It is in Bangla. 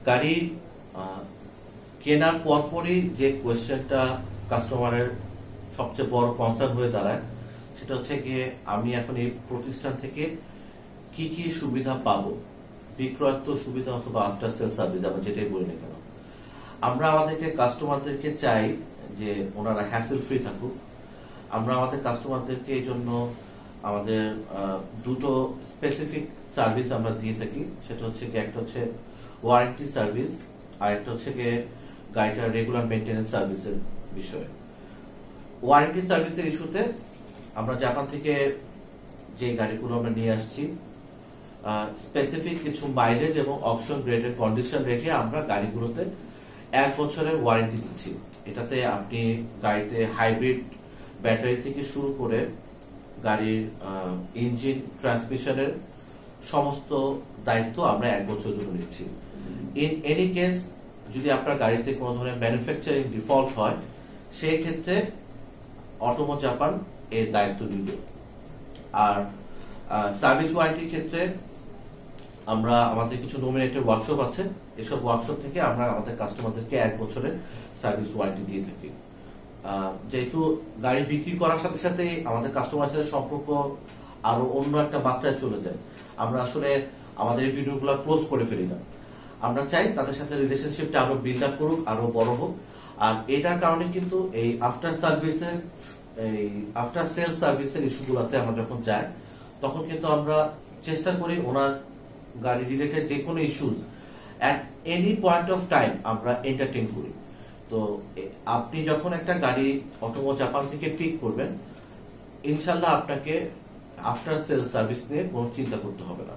গাড়ি কেনার পরপরই যে কোয়েশ্চেনটা কাস্টমারের সবচেয়ে বড় কনসার্ন হয়ে দাঁড়ায় সেটা হচ্ছে গিয়ে আমি এখন এই প্রতিষ্ঠান থেকে কি কি সুবিধা পাবো, বিক্রয়োত্তর সুবিধা অথবা আফটার সেল সার্ভিস, আমরা যেটাই বলি না কেন। আমরা আমাদেরকে কাস্টমারদেরকে চাই যে ওনারা হ্যাসেল ফ্রি থাকুক। আমরা আমাদের কাস্টমারদেরকে এই জন্য আমাদের দুটো স্পেসিফিক সার্ভিস আমরা দিয়ে থাকি। সেটা হচ্ছে কি, একটা হচ্ছে ওয়ারেন্টি সার্ভিস, আর একটা হচ্ছে গিয়ে গাড়িটার রেগুলার মেনটেন্যান্স সার্ভিসের বিষয়। ওয়ারেন্টি সার্ভিসের ইস্যুতে আমরা জাপান থেকে যে গাড়িগুলো আমরা নিয়ে আসছি স্পেসিফিক কিছু মাইলেজ এবং অপশন গ্রেডের কন্ডিশন রেখে আমরা গাড়িগুলোতে 1 বছরের ওয়ারেন্টি দিচ্ছি। এটাতে আপনি গাড়িতে হাইব্রিড ব্যাটারি থেকে শুরু করে গাড়ির ইঞ্জিন, ট্রান্সমিশনের সমস্ত দায়িত্ব আমরা 1 বছর জন্য নিচ্ছি। ইন এনি কেস যদি আপনার গাড়িতে কোনো ধরনের ম্যানুফ্যাকচারিং ডিফল্ট হয়, সেই ক্ষেত্রে অটোমো জাপান এর দায়িত্ব নিবে। আর সার্ভিস ওয়ারেন্টির ক্ষেত্রে আমরা আমাদের কিছু নমিনেটেড ওয়ার্কশপ আছে, এসব ওয়ার্কশপ থেকে আমরা আমাদের কাস্টমারদেরকে 1 বছরের সার্ভিস ওয়ারেন্টি দিয়ে থাকি। যেহেতু গাড়ি বিক্রি করার সাথে সাথে আমাদের কাস্টমারের সাথে সম্পর্ক আরো অন্য একটা মাত্রায় চলে যায়, আমরা আসলে আমাদের এই ভিডিওগুলো ক্লোজ করে ফেলি না। আমরা চাই তাদের সাথে রিলেশনশিপটা আরো বিল্ড আপ করুক, আরো বড় হোক। আর এটার কারণে কিন্তু এই আফটার সেল সার্ভিসের ইস্যুগুলোতে আমরা যখন যাই, তখন কিন্তু আমরা চেষ্টা করি ওনার গাড়ি রিলেটেড যে কোনো issues at any point of time আমরা এন্টারটেইন করি। তো আপনি যখন একটা গাড়ি অটোমো জাপান থেকে পিক করবেন, ইনশাল্লাহ আপনাকে আফটার সেল সার্ভিস নিয়ে কোনো চিন্তা করতে হবে না।